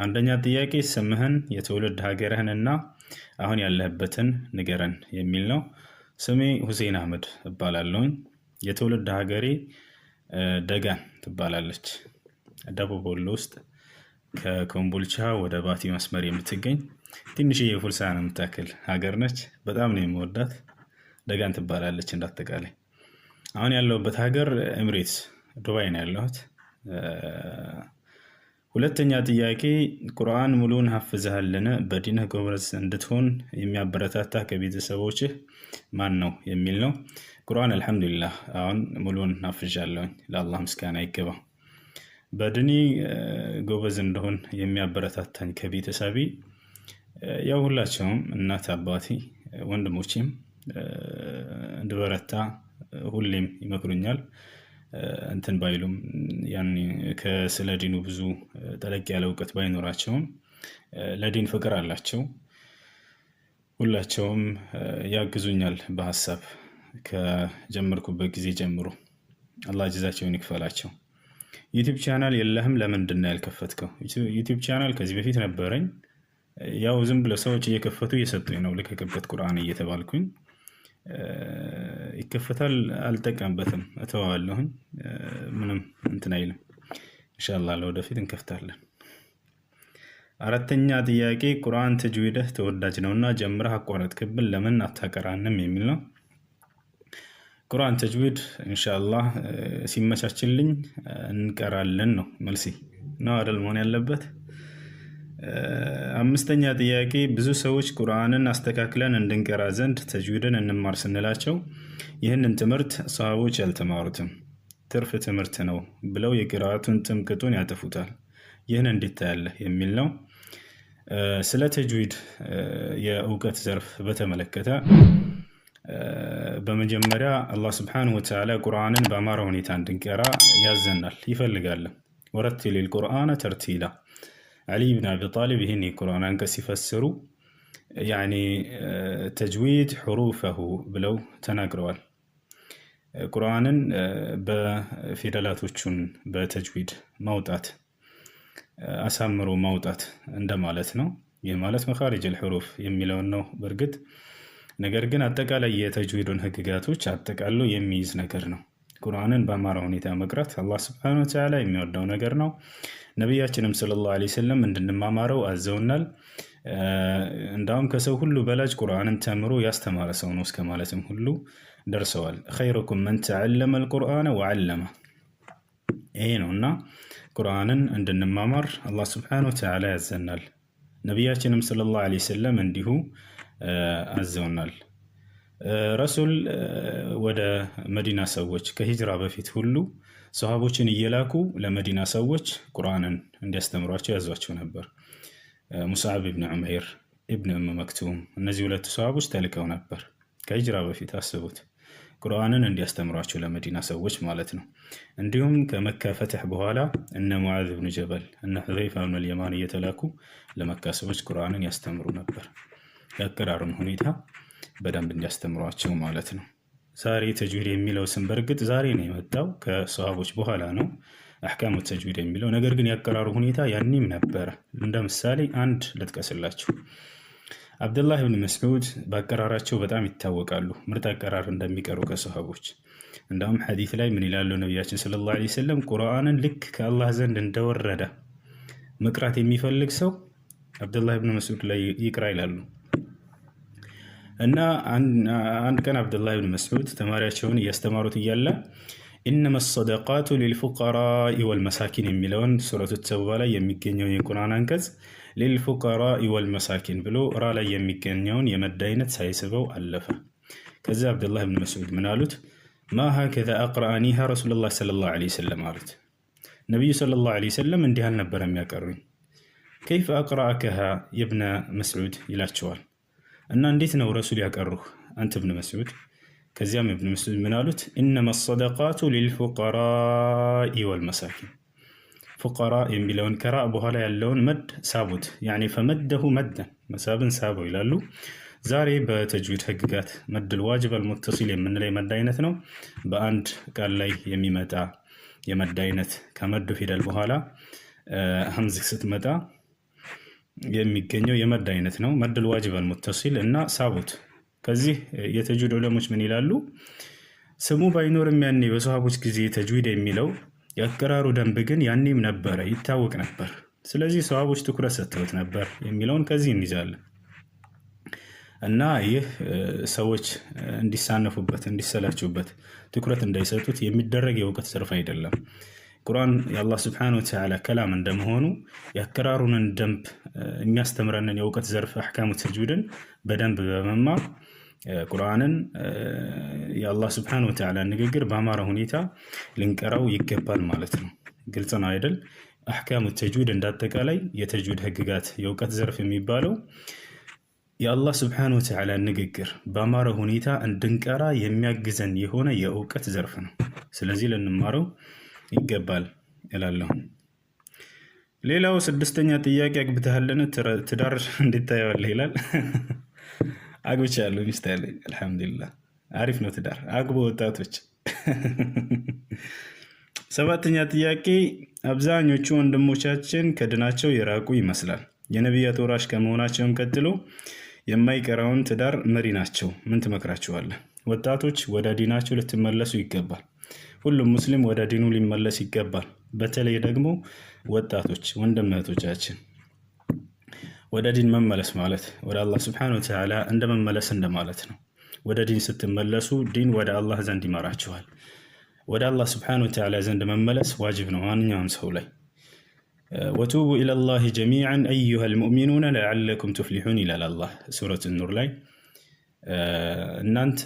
አንደኛ ጥያቄ ስምህን የትውልድ ሀገርህንና አሁን ያለህበትን ንገረን የሚል ነው። ስሜ ሁሴን አህመድ እባላለሁኝ። የትውልድ ሀገሬ ደጋን ትባላለች። ደቡብ ወሎ ውስጥ ከኮምቦልቻ ወደ ባቲ መስመር የምትገኝ ትንሽዬ የፉልሳና የምታክል ሀገር ነች። በጣም ነው የምወዳት። ደጋን ትባላለች። እንዳጠቃላይ አሁን ያለሁበት ሀገር ኤምሬትስ ዱባይ ነው ያለሁት። ሁለተኛ ጥያቄ ቁርአን ሙሉን ሐፍዘሃልን? በዲንህ ጎበዝ እንድትሆን የሚያበረታታ ከቤተሰቦችህ ማን ነው የሚል ነው። ቁርአን አልሐምዱሊላህ አሁን ሙሉን ሐፍዣለሁኝ። ለአላህ ምስጋና ይገባ። በድኒ ጎበዝ እንደሆን የሚያበረታታኝ ከቤተሰቤ ያው ሁላቸውም እናት፣ አባቴ፣ ወንድሞቼም እንድበረታ ሁሌም ይመክሩኛል። እንትን ባይሉም ያኔ ከስለ ዲኑ ብዙ ጠለቅ ያለ እውቀት ባይኖራቸውም ለዲን ፍቅር አላቸው። ሁላቸውም ያግዙኛል በሐሳብ ከጀመርኩበት ጊዜ ጀምሮ። አላህ ጀዛቸውን ይክፈላቸው። ዩቲዩብ ቻናል የለህም? ለምንድን ነው ያልከፈትከው? ዩቲዩብ ቻናል ከዚህ በፊት ነበረኝ። ያው ዝም ብለው ሰዎች እየከፈቱ እየሰጡኝ ነው ልከክበት ቁርአን እየተባልኩኝ። ይከፈታል፣ አልጠቀምበትም፣ እተዋለሁኝ። ምንም እንትን አይልም። ኢንሻአላህ ለወደፊት እንከፍታለን። አራተኛ ጥያቄ ቁርአን ተጅዊድህ ተወዳጅ ነውና ጀምረህ አቋረጥክብን ለምን አታቀራንም የሚል ነው። ቁርአን ተጅዊድ ኢንሻአላህ ሲመቻችልኝ እንቀራለን ነው መልሲ ነው አይደል መሆን ያለበት። አምስተኛ ጥያቄ ብዙ ሰዎች ቁርአንን አስተካክለን እንድንቀራ ዘንድ ተጅዊድን እንማር ስንላቸው ይህንን ትምህርት ሰሃቦች ያልተማሩትም ትርፍ ትምህርት ነው ብለው የቂራአቱን ጥምቅጡን ያጠፉታል። ይህን እንዴት ታያለህ የሚል ነው። ስለ ተጅዊድ የእውቀት ዘርፍ በተመለከተ በመጀመሪያ አላህ ስብሓነሁ ወተዓላ ቁርአንን በአማራ ሁኔታ እንድንቀራ ያዘናል፣ ይፈልጋል። ወረቲሊል ቁርአነ ተርቲላ አሊ ብን አቢ ጣሊብ ይህን የቁርአን አንቀጽ ሲፈስሩ ያኒ ተጅዊድ ሑሩፈሁ ብለው ተናግረዋል። ቁርአንን በፊደላቶቹን በተጅዊድ ማውጣት አሳምሮ ማውጣት እንደማለት ነው። ይህ ማለት መኻሪጀል ሑሩፍ የሚለውን ነው በእርግጥ። ነገር ግን አጠቃላይ የተጅዊዱን ህግጋቶች አጠቃሎ የሚይዝ ነገር ነው። ቁርአንን በአማራ ሁኔታ መቅራት አላህ ስብሐነሁ ወተዓላ የሚወደው ነገር ነው። ነቢያችንም ሰለላሁ ዐለይሂ ወሰለም እንድንማማረው አዘውናል። እንዳውም ከሰው ሁሉ በላጭ ቁርአንን ተምሮ ያስተማረ ሰው ነው እስከ ማለትም ሁሉ ደርሰዋል። ኸይሩኩም መን ተዐለመል ቁርአነ ወዐለመ። ይሄ ነውና ቁርአንን እንድንማማር አላህ ስብሐነሁ ወተዓላ ያዘናል። ነቢያችንም ሰለላሁ ዐለይሂ ወሰለም እንዲሁ አዘውናል። ረሱል ወደ መዲና ሰዎች ከሂጅራ በፊት ሁሉ ሰሃቦችን እየላኩ ለመዲና ሰዎች ቁርአንን እንዲያስተምሯቸው ያዟቸው ነበር። ሙስዓብ ኢብኑ ዑመይር ኢብኑ ኡም መክቱም እነዚህ ሁለቱ ሰሃቦች ተልከው ነበር ከሂጅራ በፊት። አስቡት፣ ቁርአንን እንዲያስተምሯቸው ለመዲና ሰዎች ማለት ነው። እንዲሁም ከመካ ፈትሕ በኋላ እነ ሙዓዝ ብኑ ጀበል እነ ሁዘይፋ ብኑ አልየማን እየተላኩ ለመካ ሰዎች ቁርአንን ያስተምሩ ነበር። የአቀራሩን ሁኔታ በደንብ እንዲያስተምሯቸው ማለት ነው። ዛሬ ተጅዊድ የሚለው ስም በእርግጥ ዛሬ ነው የመጣው፣ ከሰሃቦች በኋላ ነው አሕካሙ ተጅዊድ የሚለው። ነገር ግን ያቀራሩ ሁኔታ ያኔም ነበረ። እንደ ምሳሌ አንድ ልጥቀስላችሁ። አብዱላህ ብን መስዑድ በአቀራራቸው በጣም ይታወቃሉ። ምርጥ አቀራር እንደሚቀሩ ከሰሃቦች። እንዳውም ሐዲስ ላይ ምን ይላሉ ነቢያችን ሰለላሁ ዐለይሂ ወሰለም፣ ቁርአንን ልክ ከአላህ ዘንድ እንደወረደ መቅራት የሚፈልግ ሰው አብዱላህ ብን መስዑድ ላይ ይቅራ ይላሉ። እና አንድ ቀን አብዱላህ ብን መስዑድ ተማሪያቸውን እያስተማሩት እያለ ኢነመ ሰደቃቱ ሊልፉቀራኢ ወልመሳኪን የሚለውን ሱረቱ ተውባ ላይ የሚገኘውን የቁርአን አንቀጽ ሊልፉቀራኢ ወልመሳኪን ብሎ ራ ላይ የሚገኘውን የመድ አይነት ሳይስበው አለፈ። ከዚያ አብዱላህ ብን መስዑድ ምን አሉት? ማ ሀከዛ አቅረአኒሃ ረሱሉላህ ሰለላሁ ዐለይሂ ወሰለም አሉት። ነቢዩ ሰለላሁ ዐለይሂ ወሰለም እንዲህ አልነበር የሚያቀሩኝ። ከይፈ አቅረአከሃ የብነ መስዑድ ይላቸዋል። እና እንዴት ነው ረሱል ያቀሩህ አንተ ኢብኑ መስዑድ? ከዚያም ኢብኑ መስዑድ ምን አሉት? ኢነመ ሰደቃቱ ሊልፉቀራኢ ወልመሳኪን። ፉቀራ የሚለውን ከራ በኋላ ያለውን መድ ሳቡት። ያኒ ፈመደሁ መደን መሳብን ሳበው ይላሉ። ዛሬ በተጅዊድ ህግጋት መድል ዋጅብ አልሙተሲል የምንለው የመድ አይነት ነው። በአንድ ቃል ላይ የሚመጣ የመድ አይነት ከመዱ ፊደል በኋላ ሀምዝ ስትመጣ የሚገኘው የመድ አይነት ነው። መድል ዋጅብ አልሙተሲል እና ሳቡት። ከዚህ የተጅዊድ ዑለሞች ምን ይላሉ? ስሙ ባይኖርም ያኔ በሰሃቦች ጊዜ ተጅዊድ የሚለው የአቀራሩ ደንብ ግን ያኔም ነበረ፣ ይታወቅ ነበር። ስለዚህ ሰሃቦች ትኩረት ሰጥተውት ነበር የሚለውን ከዚህ እንይዛለን። እና ይህ ሰዎች እንዲሳነፉበት፣ እንዲሰላቹበት፣ ትኩረት እንዳይሰጡት የሚደረግ የእውቀት ዘርፍ አይደለም። ቁርአን የአላህ ስብሐነሁ ወተዓላ ከላም እንደመሆኑ የአቀራሩንን ደንብ የሚያስተምረንን የእውቀት ዘርፍ አሕካሙ ተጅዊድን በደንብ በመማር ቁርአንን የአላህ ስብሐነሁ ወተዓላ ንግግር በአማረ ሁኔታ ልንቀራው ይገባል ማለት ነው። ግልጽ ነው አይደል? አሕካሙ ተጅዊድ እንዳጠቃላይ የተጅዊድ ህግጋት የእውቀት ዘርፍ የሚባለው የአላህ ስብሐነሁ ወተዓላ ንግግር በአማረ ሁኔታ እንድንቀራ የሚያግዘን የሆነ የእውቀት ዘርፍ ነው። ስለዚህ ልንማረው ይገባል እላለሁ። ሌላው ስድስተኛ ጥያቄ አግብተሃልን? ትዳር እንዴት ታየዋለህ ይላል። አግብቻለሁ፣ ሚስት አለኝ አልሐምዱሊላህ። አሪፍ ነው ትዳር፣ አግቡ ወጣቶች። ሰባተኛ ጥያቄ አብዛኞቹ ወንድሞቻችን ከድናቸው የራቁ ይመስላል። የነቢያት ወራሽ ከመሆናቸውም ቀጥሎ የማይቀራውን ትዳር መሪ ናቸው። ምን ትመክራቸዋለህ? ወጣቶች ወደ ዲናቸው ልትመለሱ ይገባል። ሁሉም ሙስሊም ወደ ዲኑ ሊመለስ ይገባል። በተለይ ደግሞ ወጣቶች ወንድም እህቶቻችን ወደ ዲን መመለስ ማለት ወደ አላህ ስብሐነሁ ወተዓላ እንደመመለስ እንደማለት ነው። ወደ ዲን ስትመለሱ ዲን ወደ አላህ ዘንድ ይመራችኋል። ወደ አላህ ስብሐነሁ ወተዓላ ዘንድ መመለስ ዋጅብ ነው ማንኛውም ሰው ላይ። ወቱቡ ኢለላሂ ጀሚዐን አዩሀል ሙእሚኑነ ለዐለኩም ቱፍሊሑን ይላል አላህ ሱረት ኑር ላይ። እናንተ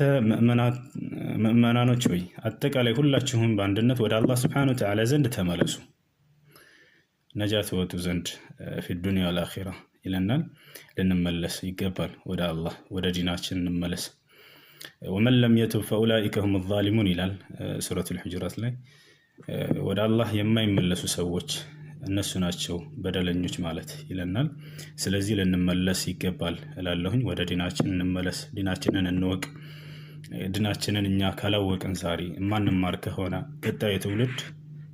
ምእመናኖች ሆይ አጠቃላይ ሁላችሁም በአንድነት ወደ አላህ ስብሐነሁ ወተዓላ ዘንድ ተመለሱ ነጃ ትወጡ ዘንድ ፊ ዱንያ ወልአኺራ ይለናል። ልንመለስ ይገባል ወደ አላህ፣ ወደ ዲናችን እንመለስ። ወመን ለም የቱብ ፈኡላኢከ ሁሙ ዛሊሙን ይላል ሱረቱል ሁጁራት ላይ። ወደ አላህ የማይመለሱ ሰዎች እነሱ ናቸው በደለኞች ማለት ይለናል። ስለዚህ ልንመለስ ይገባል እላለሁኝ። ወደ ዲናችን እንመለስ፣ ዲናችንን እንወቅ። ዲናችንን እኛ ካላወቅን ዛሬ ማንማር ከሆነ ቀጣዩ ትውልድ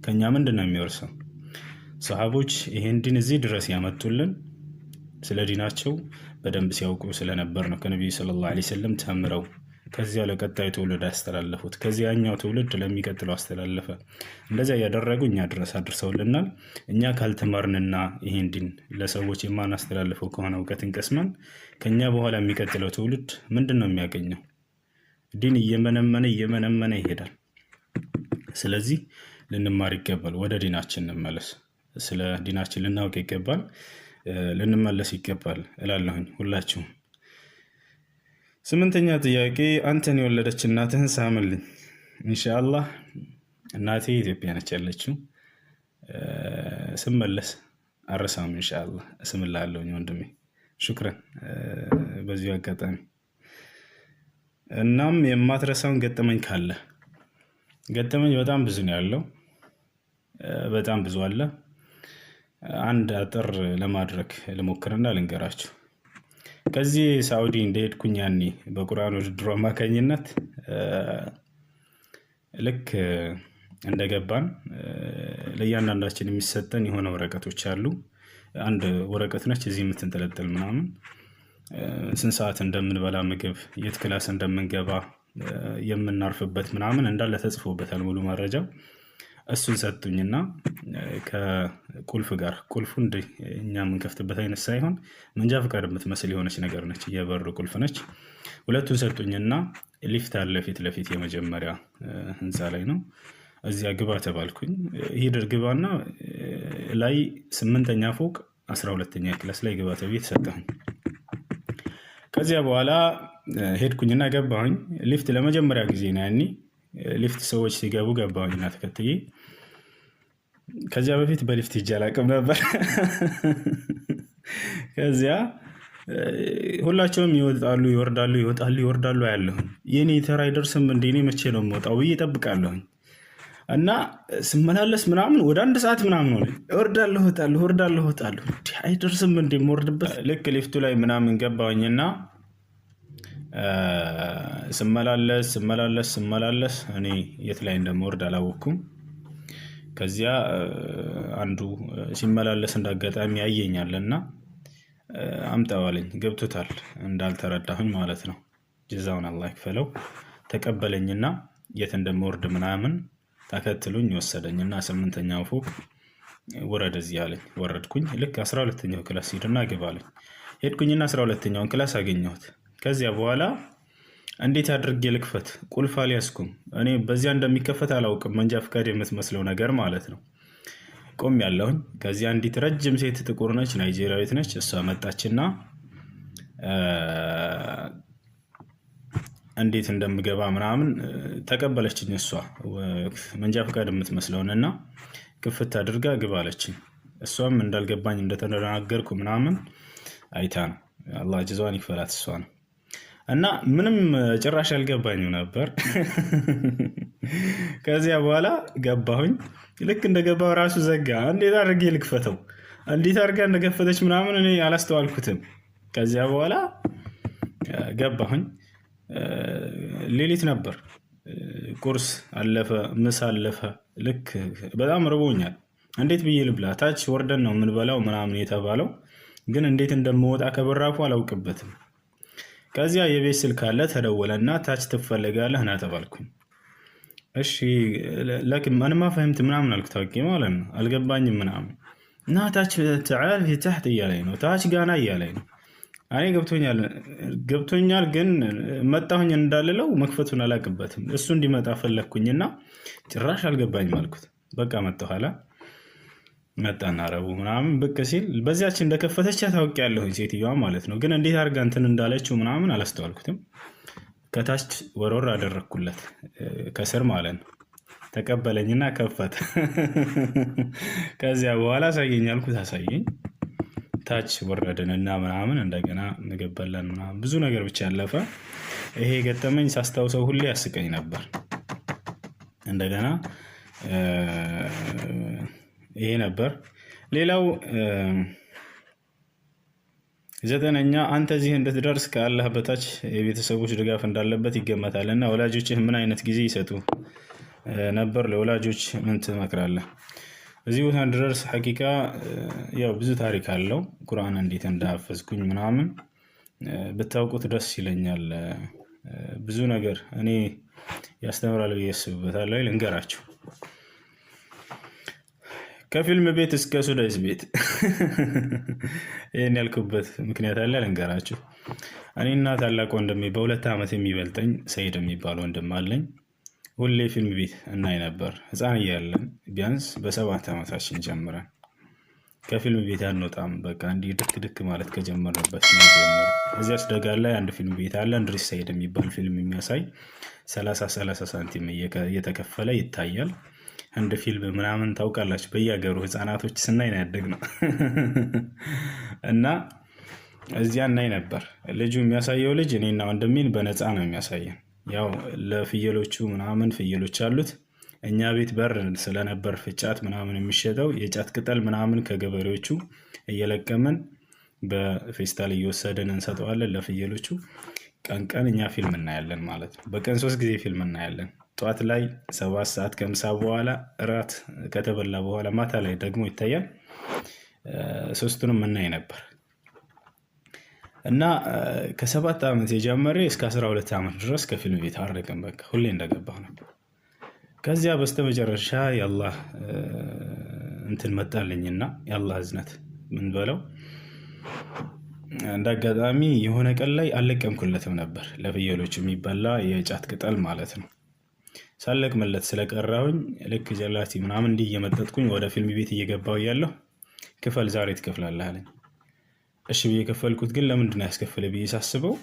ከኛ ምንድን ነው የሚወርሰው? ሰሃቦች ይሄን ዲን እዚህ ድረስ ያመጡልን ስለ ዲናቸው በደንብ ሲያውቁ ስለነበር ነው። ከነቢዩ ሰለላሁ ዐለይሂ ወሰለም ተምረው ከዚያ ለቀጣዩ ትውልድ ያስተላለፉት፣ ከዚያኛው ትውልድ ለሚቀጥለው አስተላለፈ። እንደዚያ እያደረጉ እኛ ድረስ አድርሰውልናል። እኛ ካልተማርንና ይህን ዲን ለሰዎች የማናስተላልፈው ከሆነ እውቀትን ቀስመን ከኛ በኋላ የሚቀጥለው ትውልድ ምንድን ነው የሚያገኘው? ዲን እየመነመነ ይሄዳል። ስለዚህ ልንማር ይገባል። ወደ ዲናችን እንመለስ። ስለ ዲናችን ልናውቅ ይገባል። ልንመለስ ይገባል እላለሁኝ ሁላችሁም። ስምንተኛ ጥያቄ አንተን የወለደች እናትህን ሳምልኝ። ኢንሻአላህ እናቴ ኢትዮጵያ ነች ያለችው። ስመለስ አረሳም ኢንሻአላህ እስምላለሁኝ ወንድሜ። ሹክራን በዚሁ አጋጣሚ። እናም የማትረሳውን ገጠመኝ ካለ? ገጠመኝ በጣም ብዙ ነው ያለው፣ በጣም ብዙ አለ። አንድ አጥር ለማድረግ ልሞክርና ልንገራችሁ። ከዚህ ሳውዲ እንደሄድኩኝ ያኔ በቁርአን ውድድሩ አማካኝነት ልክ እንደገባን ለእያንዳንዳችን የሚሰጠን የሆነ ወረቀቶች አሉ። አንድ ወረቀት ነች እዚህ የምትንጠለጠል ምናምን፣ ስንት ሰዓት እንደምንበላ ምግብ፣ የት ክላስ እንደምንገባ፣ የምናርፍበት ምናምን እንዳለ ተጽፎበታል ሙሉ መረጃው። እሱን ሰጡኝና ከቁልፍ ጋር፣ ቁልፉ እንደ እኛ የምንከፍትበት አይነት ሳይሆን መንጃ ፈቃድ የምትመስል የሆነች ነገር ነች፣ የበር ቁልፍ ነች። ሁለቱን ሰጡኝና ሊፍት አለ ፊት ለፊት የመጀመሪያ ህንፃ ላይ ነው። እዚያ ግባ ተባልኩኝ። ሂድ ግባና ላይ 8ኛ ፎቅ 12ኛ ክላስ ላይ ግባ ተብዬ ተሰጠሁኝ። ከዚያ በኋላ ሄድኩኝና ገባሁኝ። ሊፍት ለመጀመሪያ ጊዜ ነው ያኔ ሊፍት ሰዎች ሲገቡ ገባሁኝና ተከትዬ። ከዚያ በፊት በሊፍት ሂጄ አላውቅም ነበር። ከዚያ ሁላቸውም ይወጣሉ ይወርዳሉ፣ ይወጣሉ ይወርዳሉ ያለሁኝ። የኔ ተራ አይደርስም እንደ እኔ መቼ ነው የምወጣው ብዬ እጠብቃለሁኝ። እና ስመላለስ ምናምን ወደ 1 ሰዓት ምናምን ሆነ። እወርዳለሁ እወጣለሁ፣ እወርዳለሁ እወጣለሁ፣ አይደርስም እንደ የምወርድበት። ልክ ሊፍቱ ላይ ምናምን ገባሁኝና ስመላለስ እኔ የት ላይ እንደምወርድ አላወቅኩም። ከዚያ አንዱ ሲመላለስ እንዳጋጣሚ ያየኛልና አምጣው አለኝ። ገብቶታል እንዳልተረዳሁኝ ማለት ነው። ጀዛውን አላህ ይክፈለው። ተቀበለኝና የት እንደምወርድ ምናምን ተከትሎኝ ወሰደኝና 8ኛው ፎቅ ውረድ እዚህ አለኝ። ወረድኩኝ። ልክ 12ኛው ክላስ ሂድና ግባ አለኝ። ሄድኩኝና 12ኛውን ክላስ አገኘሁት። ከዚያ በኋላ እንዴት አድርጌ ልክፈት? ቁልፍ አልያዝኩም። እኔ በዚያ እንደሚከፈት አላውቅም። መንጃ ፍቃድ የምትመስለው ነገር ማለት ነው። ቆም ያለሁኝ። ከዚያ አንዲት ረጅም ሴት ጥቁር ነች፣ ናይጄሪያዊት ነች። እሷ መጣችና እንዴት እንደምገባ ምናምን ተቀበለችኝ። እሷ መንጃ ፍቃድ የምትመስለውን እና ክፍት አድርጋ ግባ አለችኝ። እሷም እንዳልገባኝ እንደተናገርኩ ምናምን አይታ ነው። አላህ ጀዛዋን ይክፈላት እሷ ነው። እና ምንም ጭራሽ አልገባኝም ነበር። ከዚያ በኋላ ገባሁኝ። ልክ እንደገባው ራሱ ዘጋ። እንዴት አድርጌ ልክፈተው? እንዴት አድርጋ እንደከፈተች ምናምን እኔ አላስተዋልኩትም። ከዚያ በኋላ ገባሁኝ። ሌሊት ነበር። ቁርስ አለፈ፣ ምሳ አለፈ። ልክ በጣም ርቦኛል። እንዴት ብዬ ልብላ? ታች ወርደን ነው የምንበላው ምናምን የተባለው፣ ግን እንዴት እንደምወጣ ከበራፉ አላውቅበትም። ከዚያ የቤት ስልክ አለ፣ ተደወለና ታች ትፈልጋለህ ና ተባልኩኝ። እሺ ለክን ማንማ ፈህምት ምናምን አልኩ። ታውቂ ማለት ነው አልገባኝም ምናምን እና ታች ተዓል ፊ ተሕት እያለኝ ነው፣ ታች ጋና እያለኝ ነው። እኔ ገብቶኛል፣ ግን መጣሁኝ እንዳልለው መክፈቱን አላውቅበትም። እሱ እንዲመጣ ፈለግኩኝና ጭራሽ አልገባኝም አልኩት። በቃ መጣሁ ኋላ መጣና ረቡ ምናምን ብቅ ሲል በዚያች እንደከፈተች ታውቂያለሁኝ ሴትዮዋ ማለት ነው። ግን እንዴት አድርጋ እንትን እንዳለችው ምናምን አላስተዋልኩትም። ከታች ወሮር አደረግኩለት ከስር ማለት ነው። ተቀበለኝና ከፈተ። ከዚያ በኋላ አሳየኝ አልኩት፣ አሳየኝ። ታች ወረድንና ምናምን እንደገና ምግብ በላን ምናምን ብዙ ነገር ብቻ ያለፈ። ይሄ ገጠመኝ ሳስታውሰው ሁሌ ያስቀኝ ነበር። እንደገና ይሄ ነበር። ሌላው 9ኛ አንተ እዚህ እንድትደርስ ከአላህ በታች የቤተሰቦች ድጋፍ እንዳለበት ይገመታልና ወላጆችህ ምን አይነት ጊዜ ይሰጡ ነበር? ለወላጆች ምን ትመክራለህ? እዚህ ቦታ እንድደርስ ሐቂቃ ያው ብዙ ታሪክ አለው። ቁርአን እንዴት እንዳፈዝኩኝ ምናምን ብታውቁት ደስ ይለኛል። ብዙ ነገር እኔ ያስተምራል ብዬ አስብበታለሁ። ልንገራችሁ። ከፊልም ቤት እስከ ሱዳይስ ቤት ይህን ያልኩበት ምክንያት አለ፣ ልንገራችሁ። እኔና ታላቅ ወንድሜ በ2 ዓመት የሚበልጠኝ ሰይድ የሚባል ወንድም አለኝ። ሁሌ ፊልም ቤት እናይ ነበር። ህፃን እያለን ቢያንስ በ7 ዓመታችን ጀምረን ከፊልም ቤት አንወጣም። በቃ እንዲህ ድክ ድክ ማለት ከጀመረበት ነው ጀምሮ። እዚያች ደጋን ላይ አንድ ፊልም ቤት አለ፣ እንድሪስ ሰይድ የሚባል ፊልም የሚያሳይ 30 ሳንቲም እየተከፈለ ይታያል። አንድ ፊልም ምናምን ታውቃላችሁ፣ በየሀገሩ ህፃናቶች ስናይ ነው ያደግነው። እና እዚያ እናይ ነበር። ልጁ የሚያሳየው ልጅ እኔና ወንድሜን በነፃ ነው የሚያሳየን። ያው ለፍየሎቹ ምናምን ፍየሎች አሉት። እኛ ቤት በር ስለነበር ፍጫት ምናምን የሚሸጠው የጫት ቅጠል ምናምን ከገበሬዎቹ እየለቀመን በፌስታል እየወሰደን እንሰጠዋለን ለፍየሎቹ። ቀን ቀን እኛ ፊልም እናያለን ማለት ነው። በቀን 3 ጊዜ ፊልም እናያለን። ጠዋት ላይ 7 ሰዓት ከምሳ በኋላ፣ እራት ከተበላ በኋላ፣ ማታ ላይ ደግሞ ይታያል። ሶስቱንም እናይ ነበር እና ከ7 ዓመት የጀመረ እስከ 12 ዓመት ድረስ ከፊልም ቤት አረቀን። በቃ ሁሌ እንደገባሁ ነበር። ከዚያ በስተመጨረሻ የአላህ እንትን መጣልኝና የአላህ እዝነት ምን በለው እንዳጋጣሚ የሆነ ቀን ላይ አልለቀምኩለትም ነበር። ለፍየሎች የሚበላ የጫት ቅጠል ማለት ነው። ሳለቅምለት ስለቀራሁኝ ልክ ጀላቲ ምናምን እንዲህ እየመጠጥኩኝ ወደ ፊልም ቤት እየገባሁ እያለሁ ክፈል ዛሬ ትከፍላለህ አለኝ። እሺ ብዬ ከፈልኩት። ግን ለምንድን ነው ያስከፈለ ብዬ ሳስበው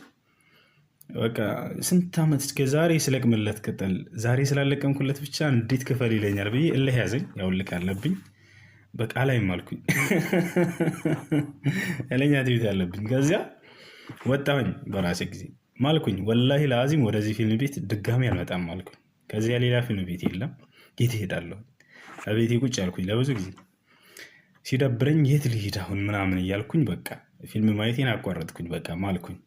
በቃ ስንት ዓመት እስከ ዛሬ ስለቅምለት ቅጠል ዛሬ ስላለቀምኩለት ብቻ እንዴት ክፈል ይለኛል ብዬ እልህ ያዘኝ። ያው ልክ አለብኝ። በቃ ላይም አልኩኝ እለኛ ትቤት ያለብኝ። ከዚያ ወጣሁኝ በራሴ ጊዜ ማልኩኝ። ወላሂ ለአዚም ወደዚህ ፊልም ቤት ድጋሚ አልመጣም አልኩኝ። ከዚያ ሌላ ፊልም ቤት የለም። የት እሄዳለሁ? ቤቴ ቁጭ ያልኩኝ ለብዙ ጊዜ ሲደብረኝ የት ልሂድ አሁን ምናምን እያልኩኝ በቃ ፊልም ማየቴን አቋረጥኩኝ። በቃ ማልኩኝ።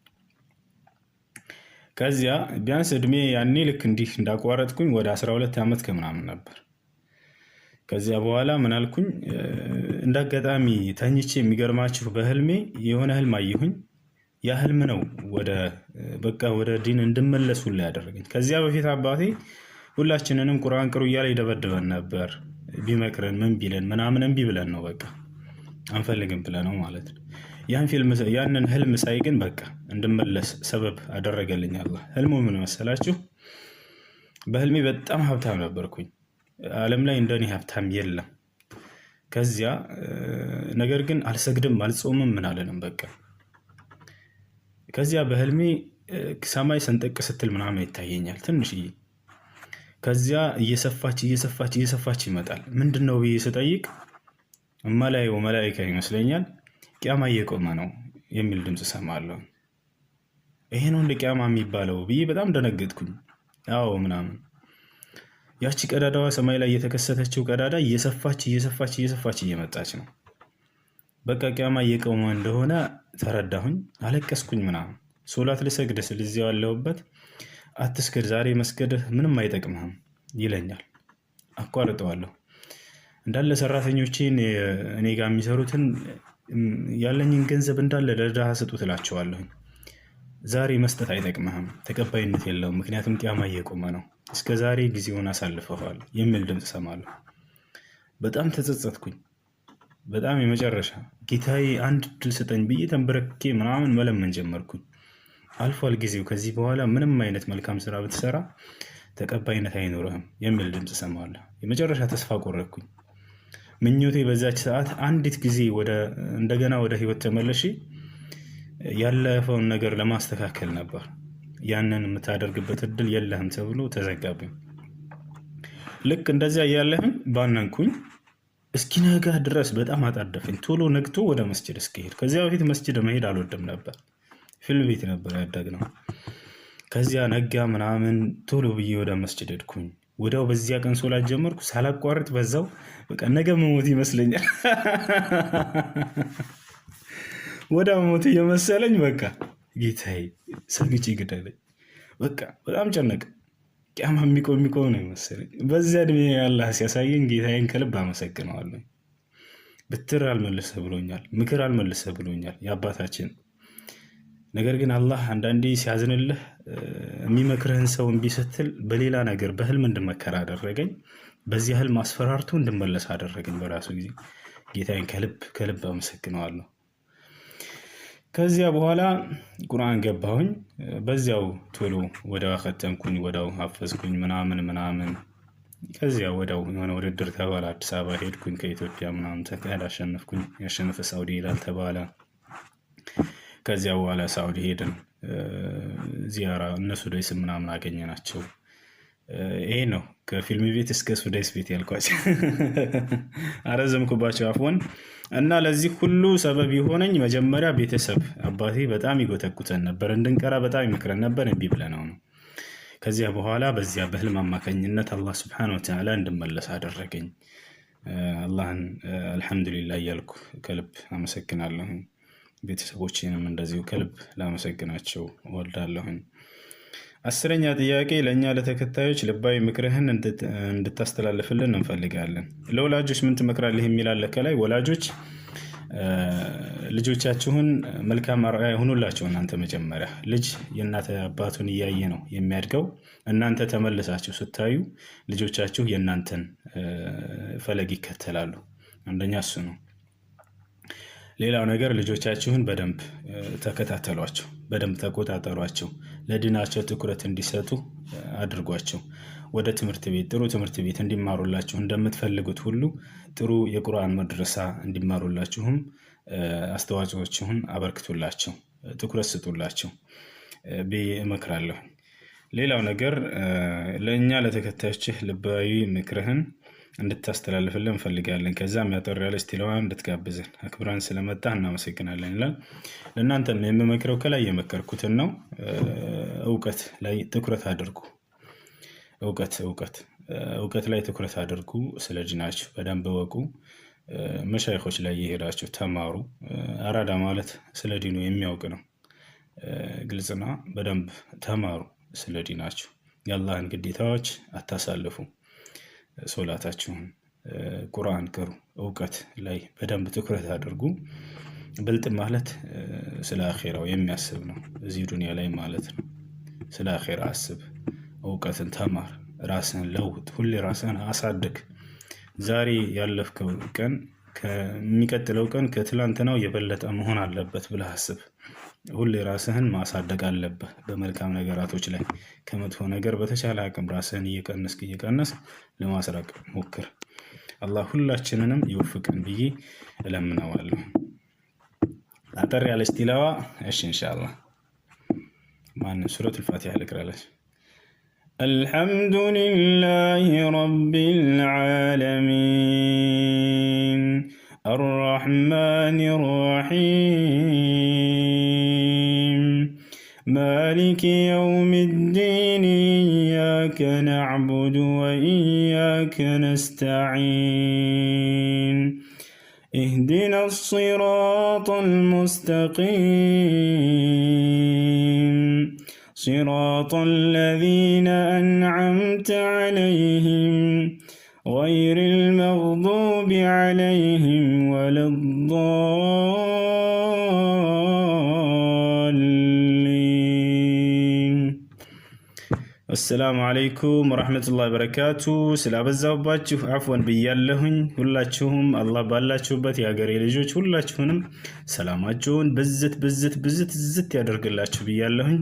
ከዚያ ቢያንስ እድሜ ያኔ ልክ እንዲህ እንዳቋረጥኩኝ ወደ 12 ዓመት ከምናምን ነበር። ከዚያ በኋላ ምን አልኩኝ? እንዳጋጣሚ ተኝቼ የሚገርማችሁ በህልሜ የሆነ ህልም አየሁኝ። ያ ህልም ነው ወደ ዲን እንድመለስ ሁላ ያደረገኝ። ከዚያ በፊት አባቴ ሁላችንንም ቁርአን ቅሩ እያለ ይደበድበን ነበር። ቢመክረን ምን ቢለን ምናምን እምቢ ብለን ነው በቃ አንፈልግም ብለን ነው ማለት ነው። ያንን ህልም ሳይ ግን በቃ እንድመለስ ሰበብ አደረገልኝ አላህ። ህልሙ ምን መሰላችሁ? በህልሜ በጣም ሀብታም ነበርኩኝ። ዓለም ላይ እንደኔ ሀብታም የለም። ከዚያ ነገር ግን አልሰግድም አልጾምም ምን አለንም በቃ። ከዚያ በህልሜ ሰማይ ሰንጠቅ ስትል ምናምን ይታየኛል ትንሽዬ። ከዚያ እየሰፋች ይመጣል። ምንድን ነው ብዬ ስጠይቅ እማላየው መላኢካ ይመስለኛል። ቂያማ እየቆመ ነው የሚል ድምፅ ሰማለሁ። ይሄ ነው እንደ ቂያማ የሚባለው ብዬ በጣም ደነገጥኩኝ። አዎ ምናምን ያቺ ቀዳዳዋ ሰማይ ላይ የተከሰተችው ቀዳዳ እየሰፋች እየመጣች ነው። በቃ ቂያማ እየቆመ እንደሆነ ተረዳሁኝ። አለቀስኩኝ ምናምን። ሶላት ልሰግድ ስል እዚያው ያለሁበት አትስገድ፣ ዛሬ መስገድህ ምንም አይጠቅምህም ይለኛል። አቋርጠዋለሁ። እንዳለ ሰራተኞቼን እኔ ጋር የሚሰሩትን ያለኝን ገንዘብ እንዳለ ለድሃ ስጡ ትላቸዋለሁኝ። ዛሬ መስጠት አይጠቅምህም፣ ተቀባይነት የለውም፣ ምክንያቱም ቂያማ እየቆመ ነው፣ እስከ ዛሬ ጊዜውን አሳልፈዋል የሚል ድምፅ ሰማለሁ። በጣም ተጸጸትኩኝ። በጣም የመጨረሻ ጌታዬ አንድ ድል ስጠኝ ብዬ ተንበረክኬ ምናምን መለመን ጀመርኩኝ። አልፏል ጊዜው፣ ከዚህ በኋላ ምንም አይነት መልካም ስራ ብትሰራ ተቀባይነት አይኖርህም የሚል ድምፅ ሰማለሁ። የመጨረሻ ተስፋ ቆረጥኩኝ። ምኞቴ በዛች ሰዓት አንዲት ጊዜ እንደገና ወደ ህይወት ተመለሺ ያለፈውን ነገር ለማስተካከል ነበር። ያንን የምታደርግበት እድል የለህም ተብሎ ተዘጋብኝ። ልክ እንደዚያ እያለህም ባነንኩኝ። እስኪነጋ ድረስ በጣም አጣደፈኝ። ቶሎ ነግቶ ወደ መስጅድ እስክሄድ። ከዚያ በፊት መስጅድ መሄድ አልወድም ነበር። ፊልም ቤት ነበር ያደግነው። ከዚያ ነጋ ምናምን ቶሎ ብዬ ወደ መስጅድ ሄድኩኝ። ወዲያው በዚያ ቀን ሶላት ጀመርኩ ሳላቋርጥ። በዛው በቃ ነገ መሞት ይመስለኛል። ወደ መሞት እየመሰለኝ በቃ ጌታዬ ሰግጬ ግደለኝ። በቃ በጣም ጨነቀ። ቂያማ የሚቆም ነው ይመስለኝ። በዚያ እድሜ አላህ ሲያሳየኝ ጌታዬን ከልብ አመሰግነዋለሁ። ብትር አልመልሰ ብሎኛል፣ ምክር አልመልሰ ብሎኛል የአባታችን። ነገር ግን አላህ አንዳንዴ ሲያዝንልህ የሚመክርህን ሰው እምቢ ስትል በሌላ ነገር በህልም እንድመከር አደረገኝ። በዚህ ህልም አስፈራርቶ እንድመለስ አደረገኝ በራሱ ጊዜ። ጌታዬን ከልብ አመሰግነዋለሁ። ከዚያ በኋላ ቁርአን ገባሁኝ። በዚያው ቶሎ ወዲያው አከተምኩኝ፣ ወዲያው ሀፈዝኩኝ ምናምን። ከዚያ ወዲያው የሆነ ውድድር ተባለ። አዲስ አበባ ሄድኩኝ ከኢትዮጵያ ምናምን ተካሄድ፣ አሸነፍኩኝ። ያሸነፈ ሳውዲ ይላል ተባለ። ከዚያ በኋላ ሳውዲ ሄድን ዚያራ። እነ ሱዳይስ ምናምን አገኘናቸው። ይሄ ነው ከፊልም ቤት እስከ ሱዳይስ ቤት ያልኳቸው። አረዘምኩባቸው አፍወን። እና ለዚህ ሁሉ ሰበብ የሆነኝ መጀመሪያ ቤተሰብ፣ አባቴ በጣም ይጎተኩተን ነበር፣ እንድንቀራ በጣም ይመክረን ነበር። እምቢ ብለነው ነው። ከዚያ በኋላ በዚያ በህልም አማካኝነት አላህ ሱብሓነሁ ወተዓላ እንድመለስ አደረገኝ። አላህን አልሐምዱሊላህ እያልኩ ከልብ አመሰግናለሁ። ቤተሰቦችንም እንደዚሁ ከልብ ላመሰግናቸው እወዳለሁኝ። 10ኛ ጥያቄ፣ ለእኛ ለተከታዮች ልባዊ ምክርህን እንድታስተላልፍልን እንፈልጋለን። ለወላጆች ምን ትመክራለህ የሚል አለ ከላይ። ወላጆች ልጆቻችሁን መልካም አርአያ ሁኑላቸው። እናንተ መጀመሪያ ልጅ የእናት አባቱን እያየ ነው የሚያድገው። እናንተ ተመልሳችሁ ስታዩ ልጆቻችሁ የእናንተን ፈለግ ይከተላሉ። አንደኛ እሱ ነው። ሌላው ነገር ልጆቻችሁን በደንብ ተከታተሏቸው፣ በደንብ ተቆጣጠሯቸው። ለዲናቸው ትኩረት እንዲሰጡ አድርጓቸው። ወደ ትምህርት ቤት ጥሩ ትምህርት ቤት እንዲማሩላችሁ እንደምትፈልጉት ሁሉ ጥሩ የቁርአን መድረሳ እንዲማሩላችሁም አስተዋጽኦችሁን አበርክቱላቸው፣ ትኩረት ስጡላቸው ብዬ እመክራለሁ። ሌላው ነገር ለእኛ ለተከታዮችህ ልባዊ ምክርህን እንድታስተላልፍልን እንፈልጋለን። ከዛም ያጠር ያለች ቲላዋ እንድትጋብዝን አክብራን ስለመጣ እናመሰግናለን ይላል። ለእናንተም የምመክረው ከላይ የመከርኩትን ነው። እውቀት ላይ ትኩረት አድርጉ። እውቀት ላይ ትኩረት አድርጉ። ስለ ዲናችሁ በደንብ እወቁ። መሻይኾች ላይ የሄዳችሁ ተማሩ። አራዳ ማለት ስለ ዲኑ የሚያውቅ ነው። ግልጽና በደንብ ተማሩ ስለ ዲናችሁ። የአላህን ግዴታዎች አታሳልፉ። ሶላታችሁን ቁርአን ቅሩ፣ እውቀት ላይ በደንብ ትኩረት አድርጉ። ብልጥ ማለት ስለ አኼራው የሚያስብ ነው፣ እዚህ ዱንያ ላይ ማለት ነው። ስለ አኼራ አስብ፣ እውቀትን ተማር፣ ራስህን ለውጥ፣ ሁሌ ራስህን አሳድግ። ዛሬ ያለፍከው ቀን ከሚቀጥለው ቀን ከትላንትናው የበለጠ መሆን አለበት ብለህ አስብ። ሁሌ ራስህን ማሳደግ አለብህ በመልካም ነገራቶች ላይ። ከመጥፎ ነገር በተቻለ አቅም ራስህን እየቀነስ ለማስራቅ ሞክር። አላህ ሁላችንንም ይወፍቀን ብዬ እለምነዋለሁ። አጠር ያለች ቲላዋ እሺ ኢንሻአላህ። ማን ሱረቱል ፋቲሃ ልቅራለች። አልሐምዱሊላሂ ረቢል ዓለሚን አርረሕማኒር ረሒም ማሊኪ የውሚዲን ኢያከ ነዕቡዱ ወኢያከ ነስተዒን اهدنا الصراط المستقيم صراط الذين أنعمت عليهم غير المغضوب عليهم ولا الضالين. السلام عليكم ورحمة الله وبركاته. ስላበዛውባችሁ አፍወን ብያለሁኝ። ሁላችሁም አላህ ባላችሁበት የሀገሬ ልጆች ሁላችሁንም ሰላማችሁን ብዝት ያደርግላችሁ ብያለሁኝ።